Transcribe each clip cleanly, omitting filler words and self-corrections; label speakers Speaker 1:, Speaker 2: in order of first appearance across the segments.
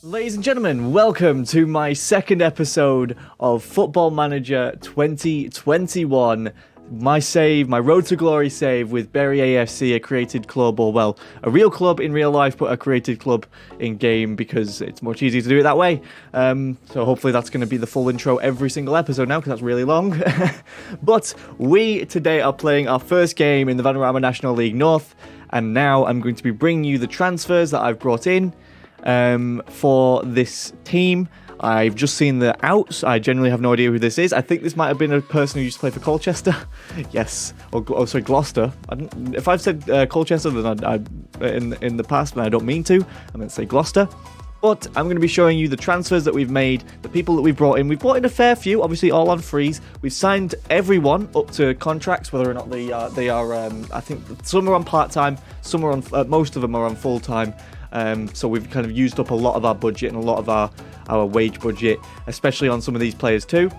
Speaker 1: Ladies and gentlemen, welcome to my second episode of Football Manager 2021. My Road to Glory save with Bury AFC, a created club, or well, a real club in real life, but a created club in game because it's much easier to do it that way. So hopefully that's going to be the full intro every single episode now because that's really long. But we today are playing our first game in the Vanarama National League North, and now I'm going to be bringing you the transfers that I've brought in for this team. I've just seen the outs. I genuinely have no idea who this is. I think this might have been a person who used to play for Colchester. Yes, or sorry, Gloucester. If I've said Colchester, then I in the past, and I don't mean to. I meant to say Gloucester. But I'm going to be showing you the transfers that we've made, the people that we've brought in. We've brought in a fair few, obviously all on freeze. We've signed everyone up to contracts, whether or not they are. I think some are on part-time, some are on. Most of them are on full-time. So we've kind of used up a lot of our budget and a lot of our wage budget, especially on some of these players too.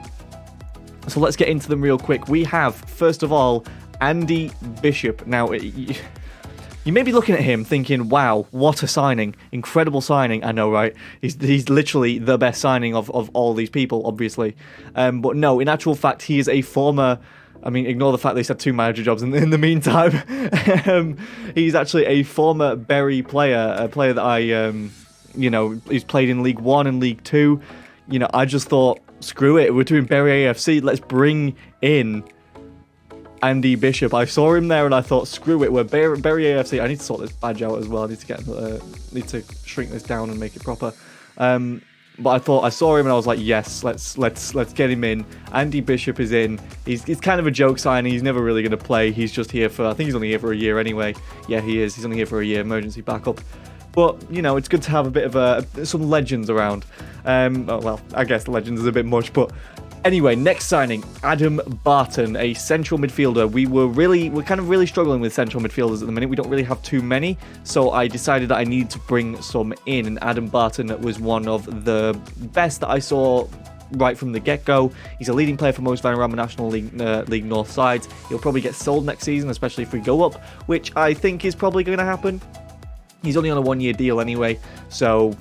Speaker 1: So let's get into them real quick. We have, first of all, Andy Bishop. Now, you may be looking at him thinking, wow, what a signing. Incredible signing. I know, right? He's literally the best signing of all these people, obviously. But no, in actual fact, he is a former... I mean, ignore the fact that he's had 2 manager jobs in the meantime. He's actually a former Bury player, a player that he's played in League 1 and League 2. I just thought, screw it, we're doing Bury AFC, let's bring in Andy Bishop. I saw him there and I thought, screw it, we're Bury AFC. I need to sort this badge out as well. I need to shrink this down and make it proper. But I saw him and I was like, yes, let's get him in. Andy Bishop is in. He's kind of a joke signing. He's never really going to play. He's just here for, I think he's only here for a year anyway. Yeah, he is. He's only here for a year, emergency backup. But, it's good to have a bit of some legends around. Well, I guess legends is a bit much, but... Anyway, next signing, Adam Barton, a central midfielder. We're kind of really struggling with central midfielders at the minute. We don't really have too many, so I decided that I needed to bring some in, and Adam Barton was one of the best that I saw right from the get-go. He's a leading player for most Vanarama National League North sides. He'll probably get sold next season, especially if we go up, which I think is probably going to happen. He's only on a 1-year deal anyway, so...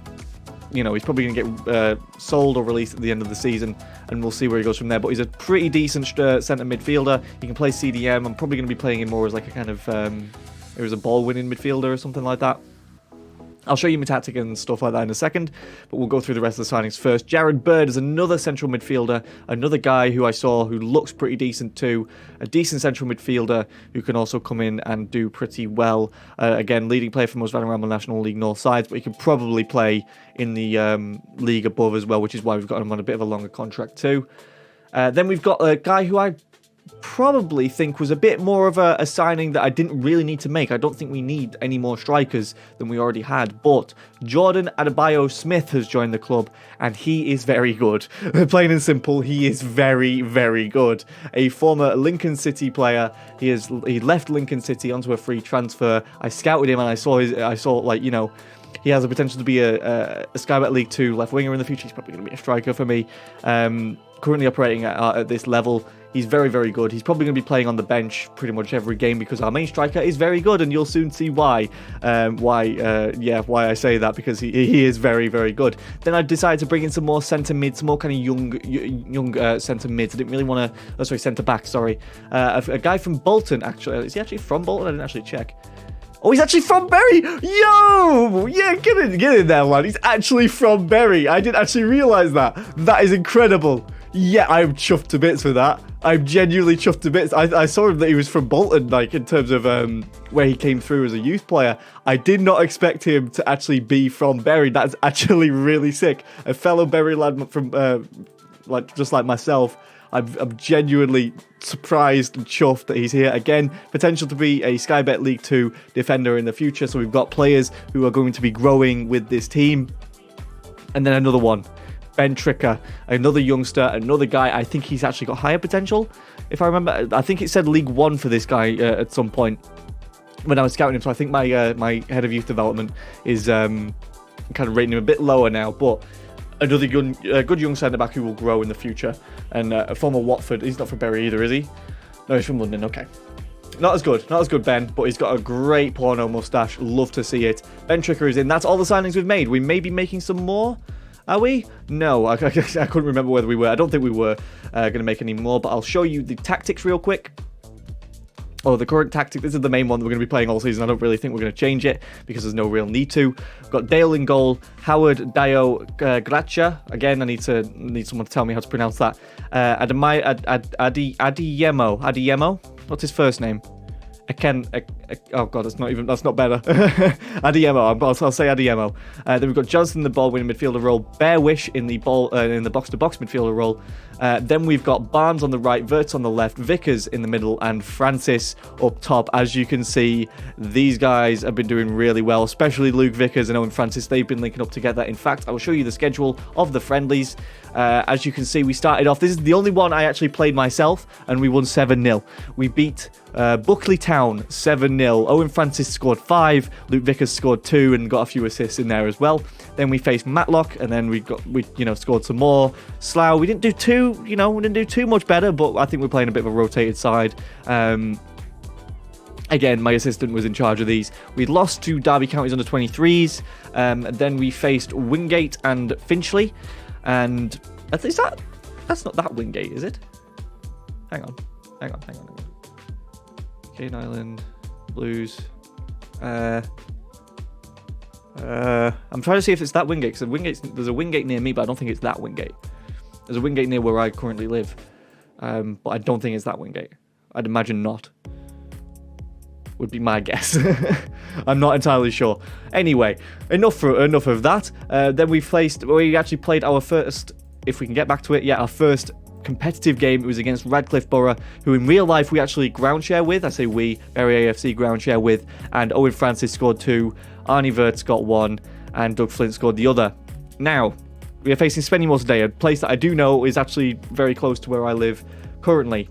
Speaker 1: he's probably going to get sold or released at the end of the season, and we'll see where he goes from there. But he's a pretty decent centre midfielder. He can play CDM. I'm probably going to be playing him more as like a kind of, as a ball-winning midfielder or something like that. I'll show you my tactic and stuff like that in a second, but we'll go through the rest of the signings first. Byrd is another central midfielder, another guy who I saw who looks pretty decent too, a decent central midfielder who can also come in and do pretty well. Again, leading player for most Vanarama National League North sides, but he can probably play in the league above as well, which is why we've got him on a bit of a longer contract too. Then we've got a guy who I probably think was a bit more of a signing that I didn't really need to make. I don't think we need any more strikers than we already had, but Jordan Adebayo Smith has joined the club and he is very good. Plain and simple, he is very, very good. A former Lincoln City player. He left Lincoln City onto a free transfer. I scouted him and I saw he has the potential to be a Sky Bet League 2 left winger in the future. He's probably going to be a striker for me. Currently operating at this level. He's very, very good. He's probably going to be playing on the bench pretty much every game because our main striker is very good, and you'll soon see why. Why I say that, because he is very, very good. Then I decided to bring in some more centre mids, some more kind of young centre mids. I didn't really want to. Centre back. Sorry, a guy from Bolton. Actually, is he actually from Bolton? I didn't actually check. Oh, he's actually from Bury! Yo! Yeah, get in there, man. He's actually from Bury. I didn't actually realise that. That is incredible. Yeah, I'm chuffed to bits with that. I'm genuinely chuffed to bits. I saw him that he was from Bolton, like, in terms of where he came through as a youth player. I did not expect him to actually be from Bury. That's actually really sick. A fellow Bury lad from, just like myself. I'm genuinely surprised and chuffed that he's here. Again, potential to be a Sky Bet League 2 defender in the future. So we've got players who are going to be growing with this team. And then another one, Ben Tricker, another youngster, another guy. I think he's actually got higher potential. If I remember, I think it said League 1 for this guy at some point when I was scouting him. So I think my head of youth development is kind of rating him a bit lower now. But another good young centre-back who will grow in the future. And a former Watford. He's not from Bury either, is he? No, he's from London. Okay. Not as good, Ben, but he's got a great porno mustache. Love to see it. Ben Tricker is in. That's all the signings we've made. We may be making some more. Are we? No, I couldn't remember whether we were. I don't think we were going to make any more, but I'll show you the tactics real quick. Oh, the current tactic, this is the main one that we're going to be playing all season. I don't really think we're going to change it because there's no real need to. We've got Dale in goal, Howard, Dio, Gracia. Again, I need someone to tell me how to pronounce that. Adiyemo. What's his first name? Oh god, that's not better. Adiyemo. I'll say Adiyemo. Then we've got Johnson in the ball winning midfielder role, Bear Wish in the box to box midfielder role. Then we've got Barnes on the right, Verts on the left, Vickers in the middle, and Francis up top. As you can see, these guys have been doing really well, especially Luke Vickers and Owen Francis. They've been linking up together. In fact, I will show you the schedule of the friendlies. As you can see, we started off. This is the only one I actually played myself, and we won 7-0. We beat Buckley Town 7-0. Owen Francis scored 5, Luke Vickers scored 2, and got a few assists in there as well. Then we faced Matlock, and then we scored some more. Slough, we didn't do too much better, but I think we're playing a bit of a rotated side. Again, my assistant was in charge of these. We lost to Derby County's under 23s. Then we faced Wingate and Finchley. And that's not that Wingate, is it? Hang on. Cane Island, Blues. I'm trying to see if it's that Wingate, because there's a Wingate near me, but I don't think it's that Wingate. There's a Wingate near where I currently live, but I don't think it's that Wingate. I'd imagine not. Would be my guess. I'm not entirely sure. Anyway, enough of that. Then we actually played our first, if we can get back to it, our first competitive game. It was against Radcliffe Borough, who in real life we actually ground share with. I say we, Berry AFC ground share with, and Owen Francis scored 2, Arnie Verts got 1, and Doug Flint scored the other. Now, we are facing Spennymoor today, a place that I do know is actually very close to where I live currently.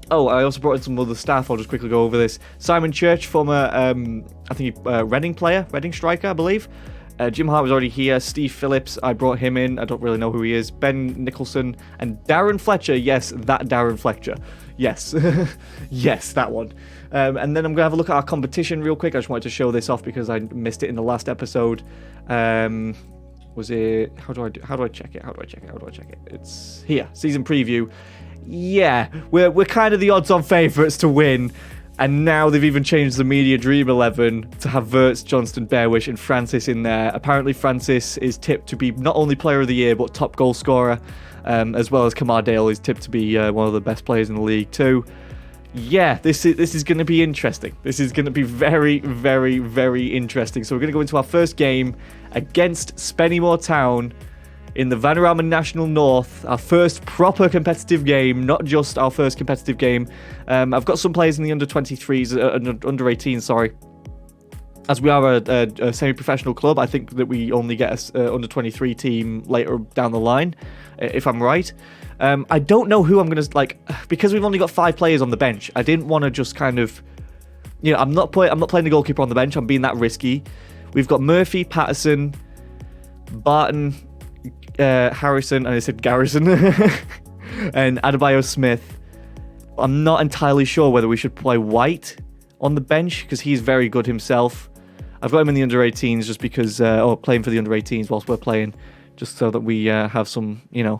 Speaker 1: Oh, I also brought in some other staff. I'll just quickly go over this. Simon Church, former, Reading striker, I believe. Jim Hart was already here. Steve Phillips, I brought him in. I don't really know who he is. Ben Nicholson and Darren Fletcher. Yes, that Darren Fletcher. Yes. Yes, that one. And then I'm going to have a look at our competition real quick. I just wanted to show this off because I missed it in the last episode. Was it... How do I check it? It's here. Season preview. Yeah, we're kind of the odds-on favourites to win, and now they've even changed the Media Dream 11 to have Verts, Johnston, Bearwish, and Francis in there. Apparently, Francis is tipped to be not only Player of the Year, but top goal scorer, as well as Kamar Dale is tipped to be one of the best players in the league too. Yeah, this is going to be interesting. This is going to be very, very, very interesting. So we're going to go into our first game against Spennymoor Town in the Vanarama National North, our first proper competitive game, not just our first competitive game. I've got some players in the under 23s, under 18s, sorry. As we are a semi-professional club, I think that we only get a under 23 team later down the line, if I'm right. I don't know who I'm going to, because we've only got 5 players on the bench, I didn't want to just kind of, I'm not playing the goalkeeper on the bench, I'm being that risky. We've got Murphy, Patterson, Barton, Harrison, and I said Garrison, and Adebayo Smith. I'm not entirely sure whether we should play White on the bench because he's very good himself. I've got him in the under 18s just because, playing for the under 18s whilst we're playing, just so that we have some, so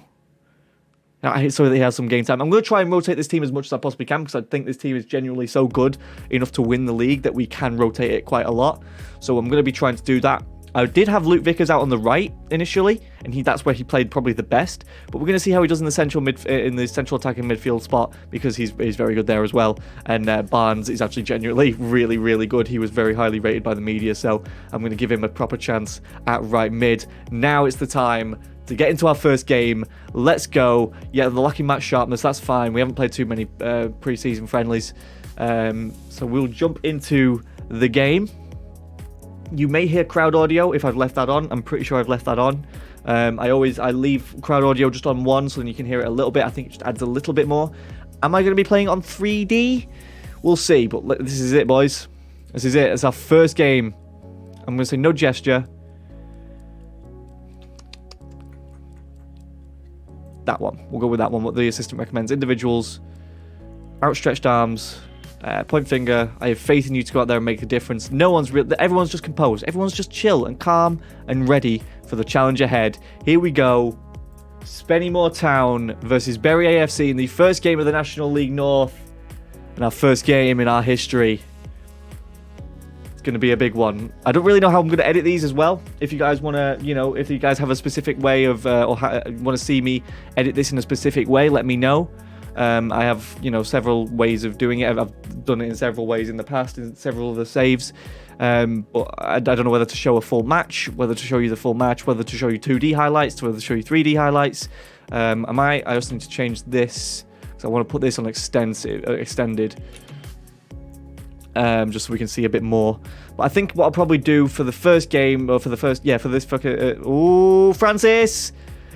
Speaker 1: that he has some game time. I'm going to try and rotate this team as much as I possibly can because I think this team is genuinely so good enough to win the league that we can rotate it quite a lot. So I'm going to be trying to do that. I did have Luke Vickers out on the right initially, and that's where he played probably the best. But we're going to see how he does in the central attacking midfield spot because he's very good there as well. And Barnes is actually genuinely really, really good. He was very highly rated by the media, so I'm going to give him a proper chance at right mid. Now it's the time to get into our first game. Let's go. Yeah, the lucky match sharpness, that's fine. We haven't played too many pre-season friendlies, so we'll jump into the game. You may hear crowd audio if I've left that on. I'm pretty sure I've left that on. I leave crowd audio just on 1 so then you can hear it a little bit. I think it just adds a little bit more. Am I going to be playing on 3D? We'll see, but this is it, boys. This is it. It's our first game. I'm going to say no gesture. That one. We'll go with that one, what the assistant recommends. Individuals, outstretched arms, Point finger. I have faith in you to go out there and make a difference. Everyone's just composed. Everyone's just chill and calm and ready for the challenge ahead. Here we go. Spennymoor Town versus Bury AFC in the first game of the National League North. And our first game in our history. It's going to be a big one. I don't really know how I'm going to edit these as well. If you guys want to, if you guys have a specific way of, want to see me edit this in a specific way, let me know. I have, several ways of doing it. I've done it in several ways in the past, in several of the saves. But I don't know whether to show a full match, whether to show you the full match, whether to show you 2D highlights, whether to show you 3D highlights. I also need to change this, because I want to put this on extended, just so we can see a bit more. But I think what I'll probably do for the first game, or for this fucking... Francis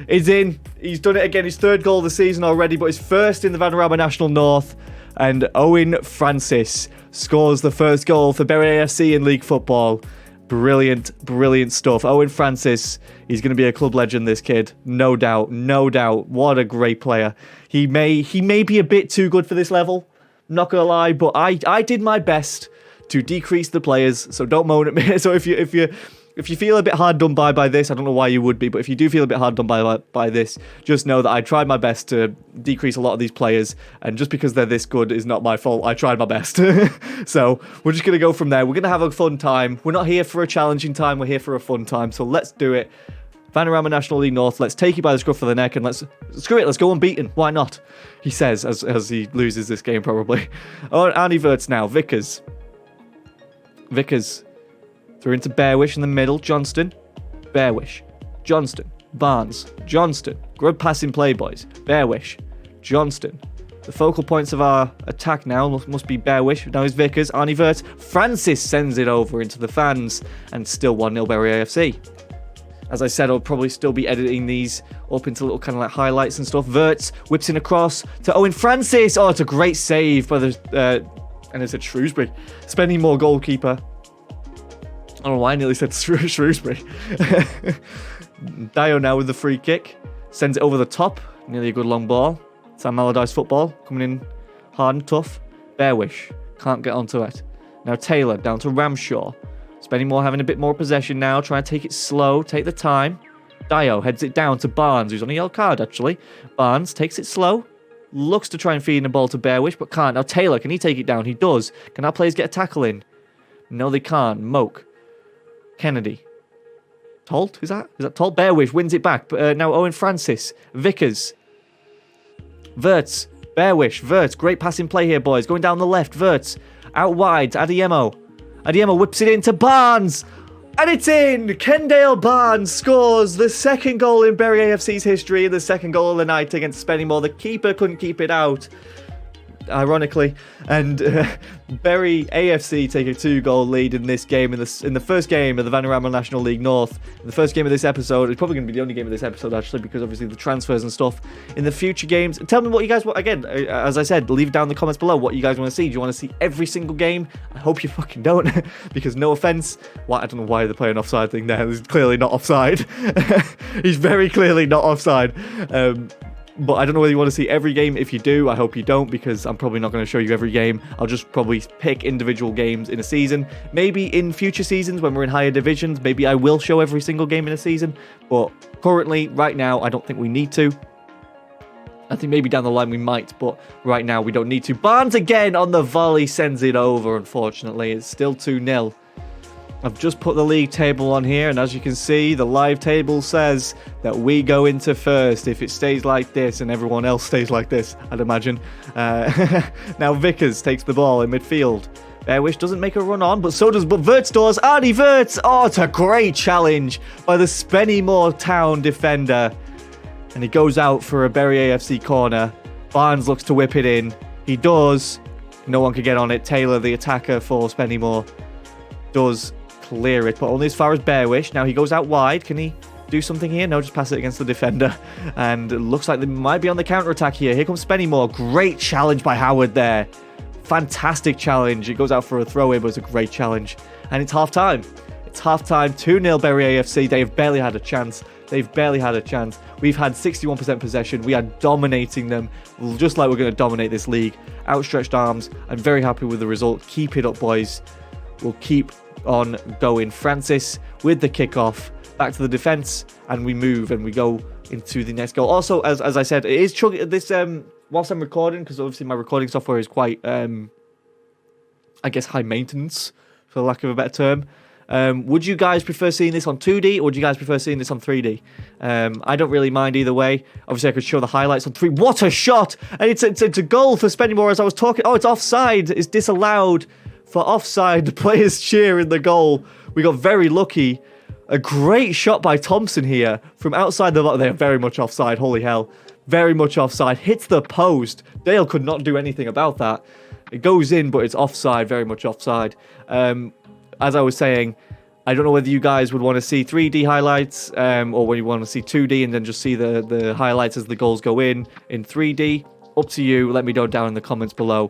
Speaker 1: is in. He's done it again. His third goal of the season already, but his first in the Vanarama National North. And Owen Francis scores the first goal for Bury AFC in league football. Brilliant, brilliant stuff. Owen Francis, he's going to be a club legend, this kid. No doubt, no doubt. What a great player. He may be a bit too good for this level. Not going to lie, but I did my best to decrease the players, so don't moan at me. So if you feel a bit hard done by this, I don't know why you would be, but if you do feel a bit hard done by this, just know that I tried my best to decrease a lot of these players, and just because they're this good is not my fault. I tried my best. So we're just going to go from there. We're going to have a fun time. We're not here for a challenging time. We're here for a fun time. So let's do it. Vanarama National League North, let's take you by the scruff of the neck and let's go unbeaten. Why not? He says as he loses this game probably. Oh, Arnie Verts now. Vickers. Through into Bearwish in the middle. Johnston. Bearwish. Johnston. Barnes. Johnston. Good passing play, boys. Bearwish. Johnston. The focal points of our attack now must be Bearwish. Now is Vickers. Arnie Vert. Francis sends it over into the fans. And still 1-0 Bury AFC. As I said, I'll probably still be editing these up into little kind of like highlights and stuff. Verts whips in across to Owen Francis. Oh, it's a great save by the... and it's at Shrewsbury. Spennymoor goalkeeper. I don't know why I nearly said Shrewsbury. Dio now with the free kick. Sends it over the top. Nearly a good long ball. Sam Allardyce football. Coming in hard and tough. Bearwish. Can't get onto it. Now Taylor down to Ramshaw. Spennymoor having a bit more possession now. Trying to take it slow. Take the time. Dio heads it down to Barnes, who's on a yellow card actually. Barnes takes it slow. Looks to try and feed in the ball to Bearwish, but can't. Now Taylor, can he take it down? He does. Can our players get a tackle in? No, they can't. Moke. Kennedy. Tolt? Is that Tolt? Bearwish wins it back. Now Owen Francis. Vickers. Verts. Bearwish. Verts. Great passing play here, boys. Going down the left. Verts. Out wide. Adiemo. Adiemo whips it into Barnes. And it's in! Kendale Barnes scores the second goal in Bury AFC's history and the second goal of the night against Spennymoor. The keeper couldn't keep it out, ironically. And Bury AFC take a 2-goal lead in this game, in the first game of the Vanarama National League North. The first game of this episode. It's probably going to be the only game of this episode, actually, because obviously the transfers and stuff in the future games. Tell me what you guys want. Again, as I said, leave down in the comments below what you guys want to see. Do you want to see every single game? I hope you fucking don't, because no offense. I don't know why they're playing offside thing there. He's clearly not offside. He's very clearly not offside. But I don't know whether you want to see every game. If you do, I hope you don't, because I'm probably not going to show you every game. I'll just probably pick individual games in a season. Maybe in future seasons when we're in higher divisions, maybe I will show every single game in a season. But currently, right now, I don't think we need to. I think maybe down the line we might, but right now we don't need to. Barnes again on the volley sends it over, unfortunately. It's still 2-0. I've just put the league table on here, and as you can see, the live table says that we go into first if it stays like this and everyone else stays like this, I'd imagine. Now Vickers takes the ball in midfield. Bearwish doesn't make a run on, but so does Verts does. Arnie Verts! Oh, it's a great challenge by the Spennymoor Town defender. And he goes out for a Bury AFC corner. Barnes looks to whip it in. He does. No one can get on it. Taylor, the attacker for Spennymoor, does clear it, but only as far as Bearwish. Now he goes out wide. Can he do something here? No, just pass it against the defender. And it looks like they might be on the counter-attack here. Here comes Spennymoor. Great challenge by Howard there. Fantastic challenge. It goes out for a throw-in, but it's a great challenge. And it's half-time. It's half-time, 2-0 Bury AFC. They've barely had a chance. They've barely had a chance. We've had 61% possession. We are dominating them, just like we're going to dominate this league. Outstretched arms. I'm very happy with the result. Keep it up, boys. We'll keep on going. Francis with the kickoff. Back to the defense, and we move, and we go into the next goal. Also, as I said, it is chugging this whilst I'm recording, because obviously my recording software is quite, I guess, high maintenance, for lack of a better term. Would you guys prefer seeing this on 2D, or would you guys prefer seeing this on 3D? I don't really mind either way. Obviously, I could show the highlights on 3. What a shot! And it's a goal for Spennymoor as I was talking. Oh, it's offside. It's disallowed for offside. The players cheer in the goal. We got very lucky. A great shot by Thompson here from outside the... They're very much offside. Holy hell. Very much offside. Hits the post. Dale could not do anything about that. It goes in, but it's offside. Very much offside. As I was saying, I don't know whether you guys would want to see 3D highlights or whether you want to see 2D and then just see the highlights as the goals go in 3D. Up to you. Let me know down in the comments below.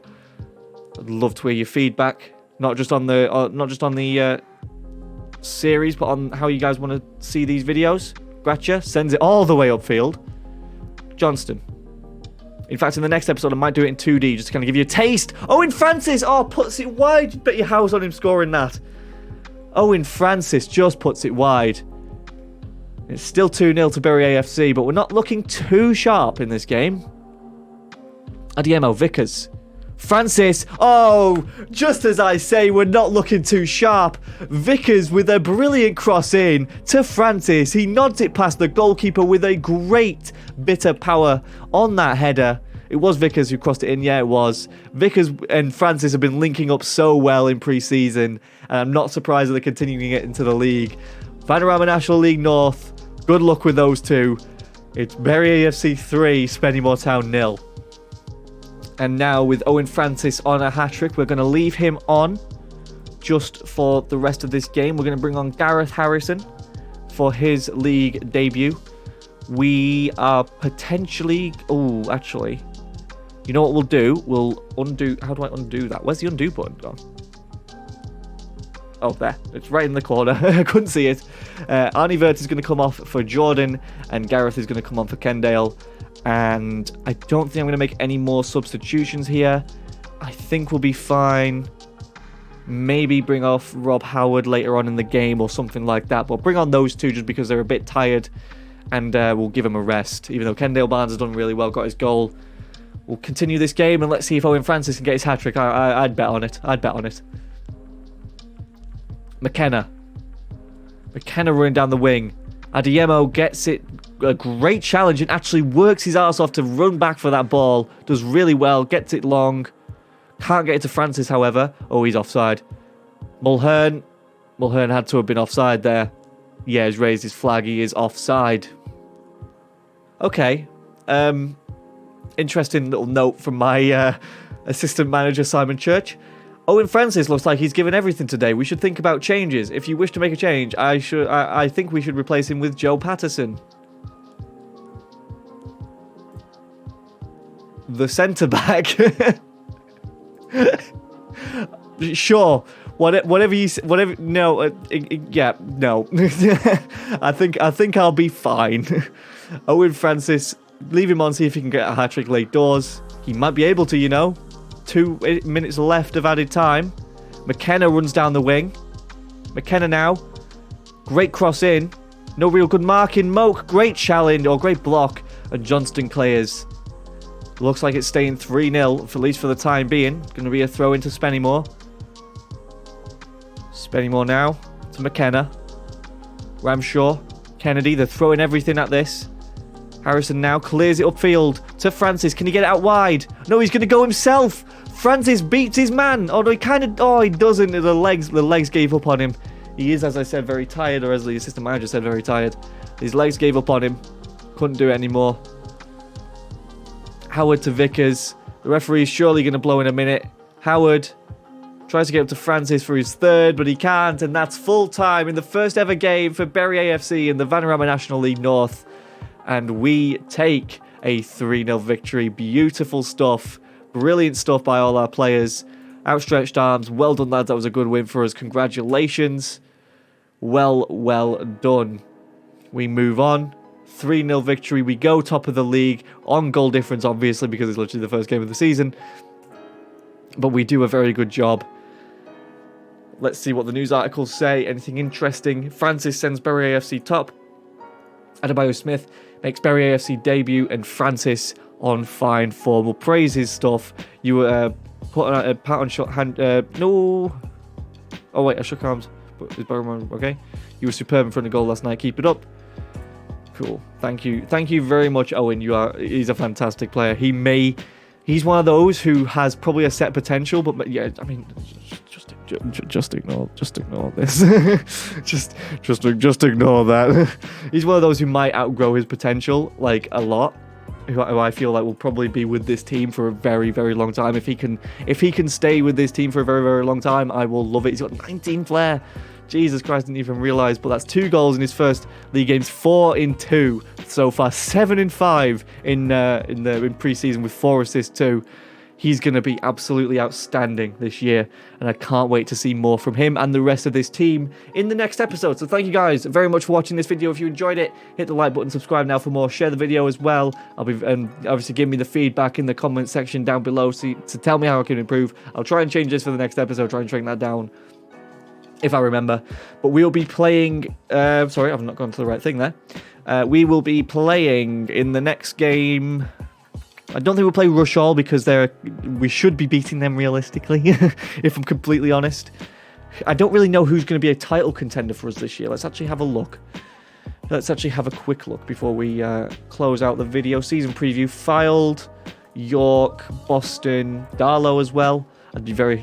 Speaker 1: I'd love to hear your feedback, not just on the series, but on how you guys want to see these videos. Gotcha. Sends it all the way upfield. Johnston. In fact, in the next episode, I might do it in 2D just to kind of give you a taste. Owen Francis! Oh, puts it wide. Bet your house on him scoring that. Owen Francis just puts it wide. It's still 2-0 to Bury AFC, but we're not looking too sharp in this game. Adiemo, Vickers. Francis. Oh, just as I say, we're not looking too sharp. Vickers with a brilliant cross in to Francis. He nods it past the goalkeeper with a great bit of power on that header. It was Vickers who crossed it in. Yeah, it was. Vickers and Francis have been linking up so well in pre-season, and I'm not surprised that they're continuing it into the league. Vanarama National League North, good luck with those two. It's Bury AFC 3, Spennymoor Town 0. And now with Owen Francis on a hat-trick, we're going to leave him on just for the rest of this game. We're going to bring on Gareth Harrison for his league debut. We are potentially... Oh, actually... You know what we'll do? We'll undo... How do I undo that? Where's the undo button gone? Oh, there. It's right in the corner. I couldn't see it. Arnie Vert is going to come off for Jordan, and Gareth is going to come on for Kendale. And I don't think I'm going to make any more substitutions here. I think we'll be fine. Maybe bring off Rob Howard later on in the game or something like that. But bring on those two just because they're a bit tired. And we'll give them a rest. Even though Kendale Barnes has done really well, got his goal. We'll continue this game and let's see if Owen Francis can get his hat-trick. I'd bet on it. I'd bet on it. McKenna. McKenna running down the wing. Adiemo gets it. A great challenge and actually works his arse off to run back for that ball. Does really well. Gets it long. Can't get it to Francis, however. Oh, he's offside. Mulhern. Mulhern had to have been offside there. Yeah, he's raised his flag. He is offside. Okay. Interesting little note from my assistant manager, Simon Church. Owen Francis looks like he's given everything today. We should think about changes. If you wish to make a change, I think we should replace him with Joe Patterson. The centre-back. Sure. Whatever you... Whatever... No. Yeah, no. I think I'll be fine. Owen Francis... Leave him on, see if he can get a hat-trick late doors. He might be able to, you know. 2 minutes left of added time. McKenna runs down the wing. McKenna now. Great cross in. No real good marking. Moke, great challenge, or great block. And Johnston clears. Looks like it's staying 3-0, at least for the time being. Going to be a throw into Spennymoor. Spennymoor now to McKenna. Ramshaw. Kennedy, they're throwing everything at this. Harrison now clears it upfield to Francis. Can he get it out wide? No, he's going to go himself. Francis beats his man. Oh, no, he kind of... Oh, he doesn't. The legs gave up on him. He is, as I said, very tired, or as the assistant manager said, very tired. His legs gave up on him. Couldn't do it anymore. Howard to Vickers. The referee is surely going to blow in a minute. Howard tries to get up to Francis for his third, but he can't. And that's full time in the first ever game for Bury AFC in the Vanarama National League North. And we take a 3-0 victory. Beautiful stuff. Brilliant stuff by all our players. Outstretched arms. Well done, lads. That was a good win for us. Congratulations. Well done. We move on. 3-0 victory. We go top of the league on goal difference, obviously, because it's literally the first game of the season. But we do a very good job. Let's see what the news articles say. Anything interesting? Francis sends Bury AFC top. Adebayo Smith makes Bury AFC debut, and Francis on fine form. We'll praise his stuff. You put a pat on shot hand. No. Oh wait, I shook arms. Is Bury okay? You were superb in front of goal last night. Keep it up. Cool. Thank you very much, Owen. He's a fantastic player. He's one of those who has probably a set potential, but yeah, I mean, just ignore this. just ignore that. He's one of those who might outgrow his potential like a lot. Who I feel like will probably be with this team for a very long time. If he can stay with this team for a very long time, I will love it. He's got 19 flair. Jesus Christ, didn't even realise, but that's 2 goals in his first league games, 4 in 2 so far, 7 in 5 in pre-season with 4 assists too. He's going to be absolutely outstanding this year, and I can't wait to see more from him and the rest of this team in the next episode. So thank you guys very much for watching this video. If you enjoyed it, hit the like button, subscribe now for more, share the video as well. And obviously give me the feedback in the comment section down below to tell me how I can improve. I'll try and change this for the next episode, try and shrink that down if I remember. But we'll be playing... sorry, I've not gone to the right thing there. We will be playing in the next game... I don't think we'll play Rush All because we should be beating them realistically, if I'm completely honest. I don't really know who's going to be a title contender for us this year. Let's actually have a look. Let's actually have a quick look before we close out the video. Season preview, Fylde, York, Boston, Darlow as well. I'd be very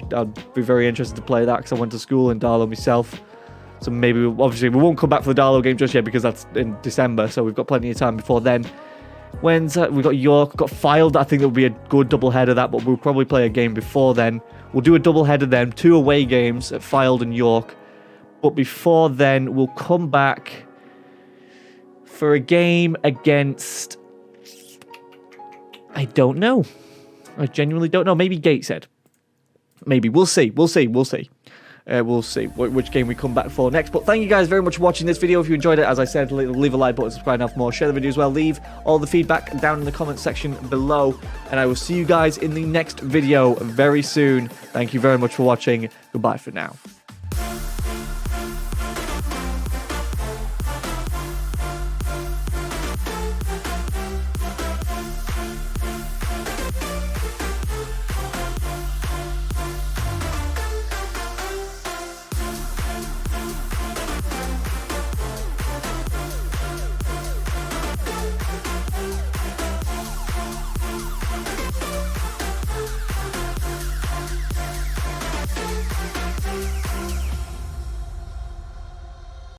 Speaker 1: interested to play that because I went to school in Darlow myself. So maybe, obviously, we won't come back for the Darlow game just yet because that's in December, so we've got plenty of time before then. We've got York, we've got Fylde. I think there'll be a good double-header that, but we'll probably play a game before then. We'll do a double-header then, 2 away games at Fylde and York. But before then, we'll come back for a game against... I don't know. I genuinely don't know. Maybe Gateshead. Maybe. We'll see. We'll see which game we come back for next. But thank you guys very much for watching this video. If you enjoyed it, as I said, leave a like button, subscribe now for more, share the video as well, leave all the feedback down in the comment section below, and I will see you guys in the next video very soon. Thank you very much for watching. Goodbye for now.